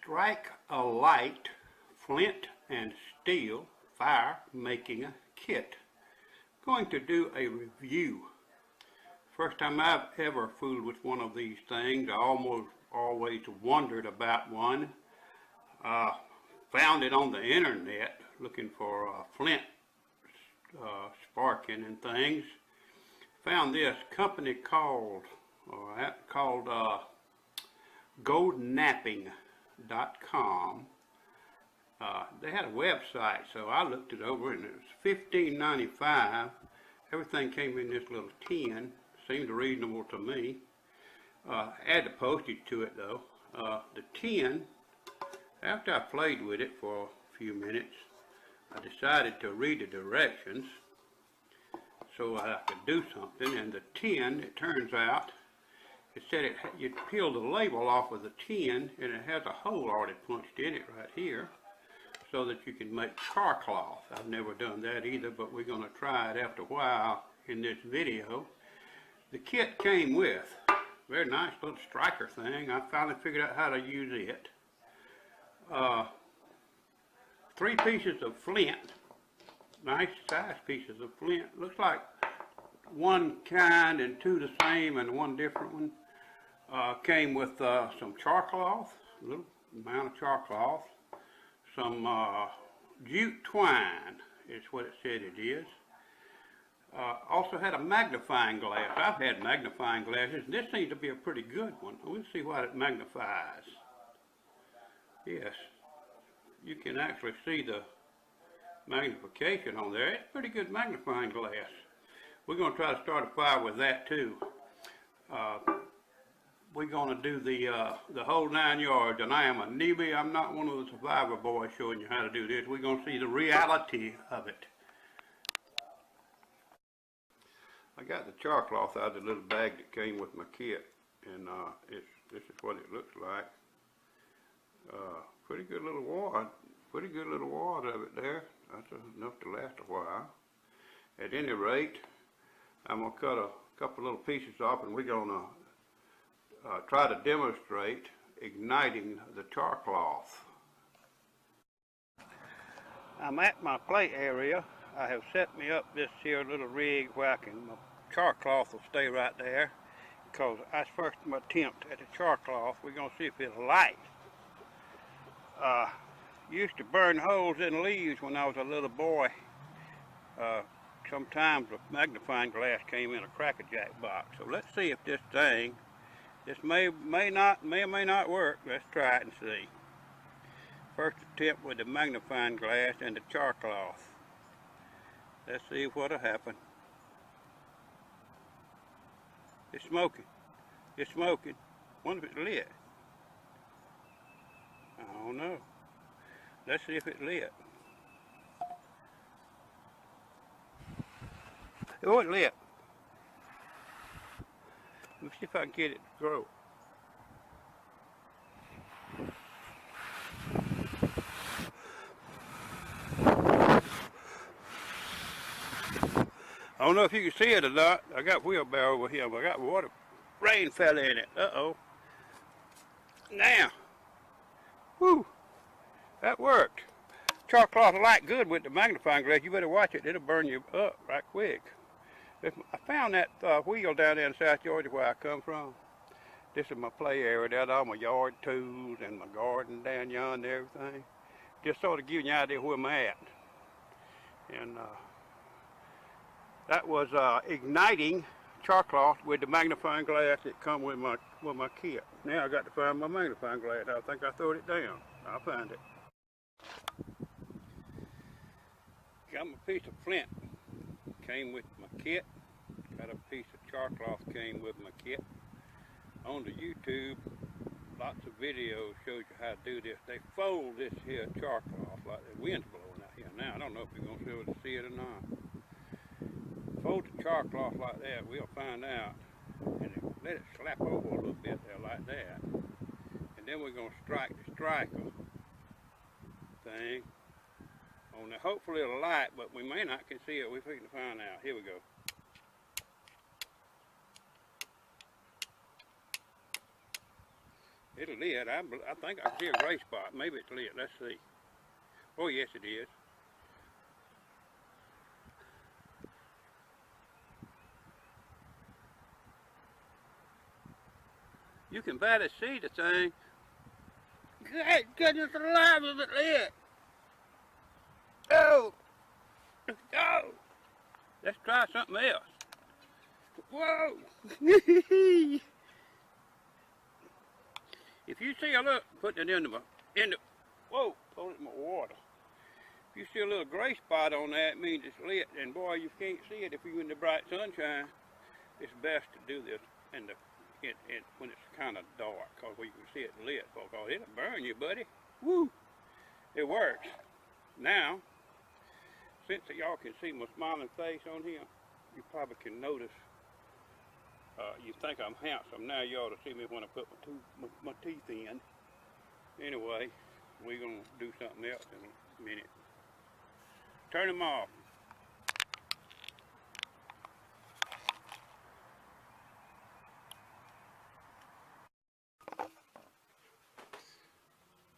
Strike a light flint and steel fire making kit. Going to do a review. First time I've ever fooled with one of these things. I almost always wondered about one. Found it on the internet looking for flint sparking and things. Found this company called goldnapping.com. They had a website, so I looked it over and it was $15.95. Everything came in this little tin. Seemed reasonable to me. Add the postage to it though. The tin, after I played with it for a few minutes, I decided to read the directions so I could do something. And the tin, it turns out, it said you peel the label off of the tin and it has a hole already punched in it right here so that you can make Charcloth. I've never done that either, but we're going to try it after a while in this video. The kit came with very nice little striker thing. I finally figured out how to use it. 3 pieces of flint, nice size pieces of flint. Looks like one kind and 2 the same and 1 different one. Came with some Charcloth, a little amount of Charcloth, some Jute twine is what it said it is. Also had a magnifying glass. I've had magnifying glasses, and this seems to be a pretty good one. We'll see what it magnifies. Yes, you can actually see the magnification on there. It's a pretty good magnifying glass. We're going to try to start a fire with that too. We're going to do the whole 9 yards, and I am a newbie. I'm not one of the survivor boys showing you how to do this. We're going to see the reality of it. I got the Charcloth out of the little bag that came with my kit, and this is what it looks like. Pretty good little wad of it there. That's enough to last a while. At any rate, I'm going to cut a couple little pieces off, and we're going to try to demonstrate igniting the Charcloth. I'm at my play area. I have set me up this here little rig where I can, my Charcloth will stay right there, because that's first my attempt at the Charcloth. We're going to see if it'll light. Used to burn holes in leaves when I was a little boy. Sometimes a magnifying glass came in a Cracker Jack box. So let's see if this thing, this may or may not work. Let's try it and see. First attempt with the magnifying glass and the Charcloth. Let's see what'll happen. It's smoking. It's smoking. Wonder if it's lit. I don't know. Let's see if it's lit. Oh, it's lit. Let me see if I can get it to grow. I don't know if you can see it or not. I got wheelbarrow over here, but I got water. Rain fell in it. Uh-oh. Now. Whew. That worked. Charcloth light good with the magnifying glass. You better watch it. It'll burn you up right quick. I found that wheel down there in South Georgia where I come from. This is my play area. That's all my yard tools and my garden down yonder and everything. Just sort of giving you an idea where I'm at. And that was igniting Charcloth with the magnifying glass that come with my kit. Now I got to find my magnifying glass. I think I threw it down. I'll find it. Got my piece of flint. Came with my kit. Got a piece of Charcloth came with my kit. On the YouTube, lots of videos shows you how to do this. They fold this here Charcloth like the wind's blowing out here. Now I don't know if you're gonna be able to see it or not. Fold the Charcloth like that, we'll find out. And let it slap over a little bit there like that. And then we're gonna strike the striker thing on there. Hopefully it'll light, but we may not can see it. We're fixing to find out. Here we go. It'll lit. I think I see a gray spot. Maybe it's lit. Let's see. Oh, yes, it is. You can barely see the thing. Good goodness alive, is it lit? Oh! Oh! Let's try something else. Whoa! If you see a little, put it in the, whoa, hold it in my water. If you see a little gray spot on that, it means it's lit. And boy, you can't see it if you're in the bright sunshine. It's best to do this in the, when it's kind of dark, because we can see it lit, because it'll burn you, buddy. Woo! It works. Now, since y'all can see my smiling face on here, you probably can notice. You think I'm handsome. Now you ought to see me when I put my teeth in. Anyway, we're going to do something else in a minute. Turn them off.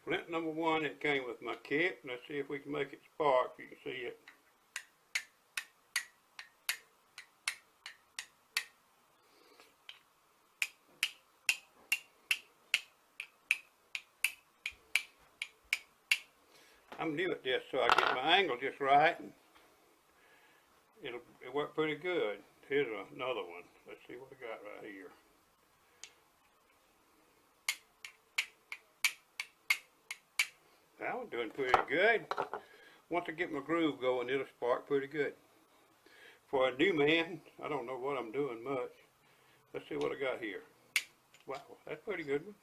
Flint number 1, it came with my kit. Let's see if we can make it spark. You can see it. I'm new at this, so I get my angle just right, and it'll work pretty good. Here's another one. Let's see what I got right here. That one's doing pretty good. Once I get my groove going, it'll spark pretty good. For a new man, I don't know what I'm doing much. Let's see what I got here. Wow, that's a pretty good one.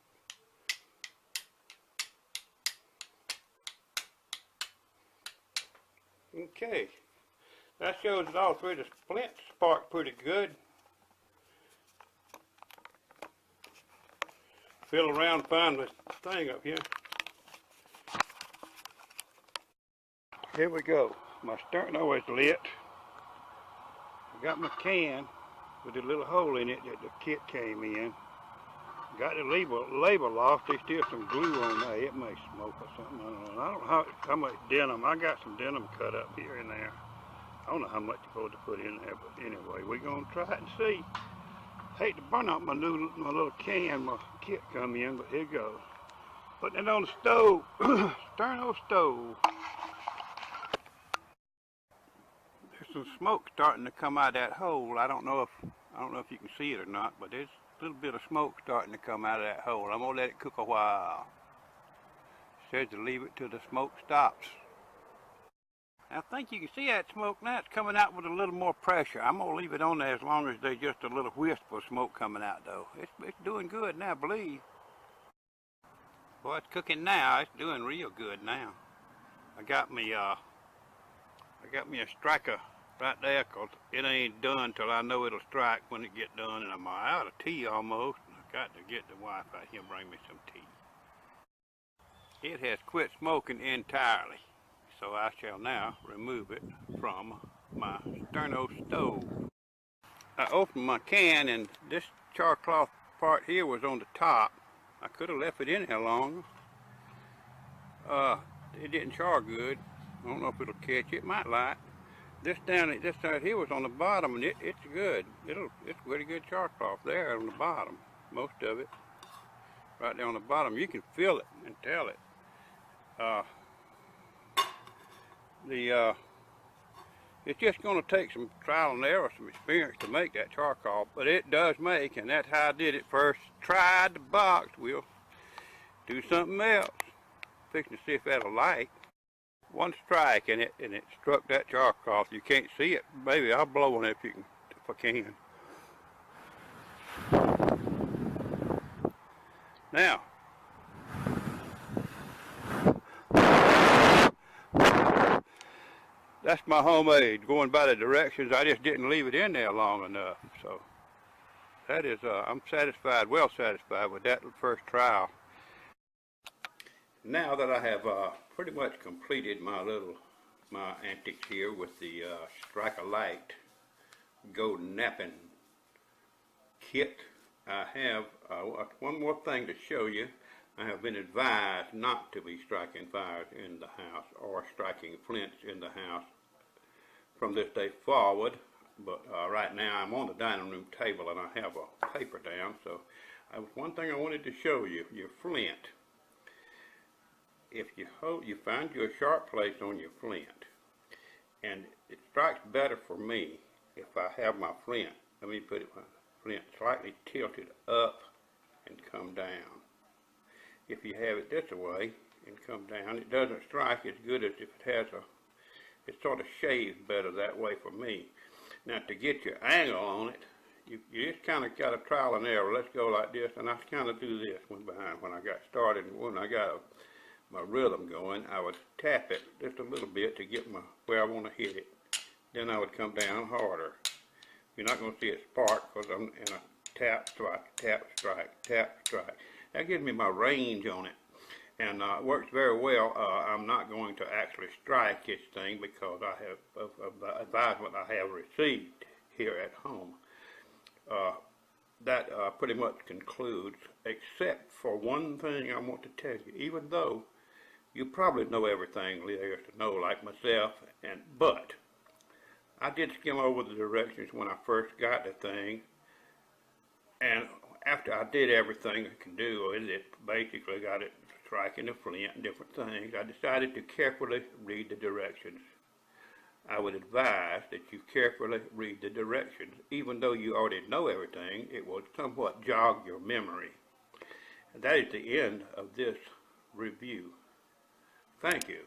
Okay, that shows that all three of the splints spark pretty good. Feel around, find this thing up here. Here we go. My sterno is lit. I got my can with a little hole in it that the kit came in. Got the label off. There's still some glue on there. It may smoke or something. I don't know. I don't know how much denim. I got some denim cut up here and there. I don't know how much you're supposed to put in there, but anyway, we're gonna try it and see. Hate to burn out my little can. My kit come in, but here it goes. Putting it on the stove. Sterno stove. There's some smoke starting to come out of that hole. I don't know if you can see it or not, but there's a little bit of smoke starting to come out of that hole. I'm gonna let it cook a while. It says to leave it till the smoke stops. I think you can see that smoke now. It's coming out with a little more pressure. I'm gonna leave it on there as long as there's just a little wisp of smoke coming out, though. It's doing good now, I believe. Boy, it's cooking now. It's doing real good now. I got me a striker right there, 'cause it ain't done till I know it'll strike when it get done, and I'm out of tea almost. I got to get the wife out here and bring me some tea. It has quit smoking entirely, so I shall now remove it from my sterno stove. I opened my can, and this charcloth part here was on the top. I could have left it in there longer. It didn't char good. I don't know if it'll catch. It might light. This side here was on the bottom, and it's good. It's pretty good charcloth there on the bottom. Most of it, right there on the bottom, you can feel it and tell it. It's just going to take some trial and error, some experience to make that charcloth, but it does make, and that's how I did it first. Tried the box. We'll do something else. Fixing to see if that'll light. One strike and it struck that charcloth. You can't see it. Maybe I'll blow on it if I can. Now, that's my homemade. Going by the directions, I just didn't leave it in there long enough. So that is, I'm satisfied, well satisfied with that first trial. Now that I have pretty much completed my antics here with the Striker Light golden napping kit, I have one more thing to show you. I have been advised not to be striking fires in the house or striking flints in the house from this day forward, but right now I'm on the dining room table and I have a paper down, so one thing I wanted to show you, your flint. If you find you a sharp place on your flint, and it strikes better for me if I have my flint, let me put it, my flint slightly tilted up and come down. If you have it this way and come down, it doesn't strike as good as if it has it sort of shaves better that way for me. Now to get your angle on it, you just kind of got a trial and error. Let's go like this, and I kind of do this when I got started. When I got my rhythm going, I would tap it just a little bit to get where I want to hit it. Then I would come down harder. You're not going to see it spark because I'm in a tap, strike, tap, strike, tap, strike. That gives me my range on it, and it works very well. I'm not going to actually strike this thing because I have the advisement I have received here at home. That pretty much concludes, except for one thing I want to tell you. Even though you probably know everything there is to know, like myself, but I did skim over the directions when I first got the thing, and after I did everything I can do with it, basically got it striking the flint and different things, I decided to carefully read the directions. I would advise that you carefully read the directions. Even though you already know everything, it will somewhat jog your memory. And that is the end of this review. Thank you.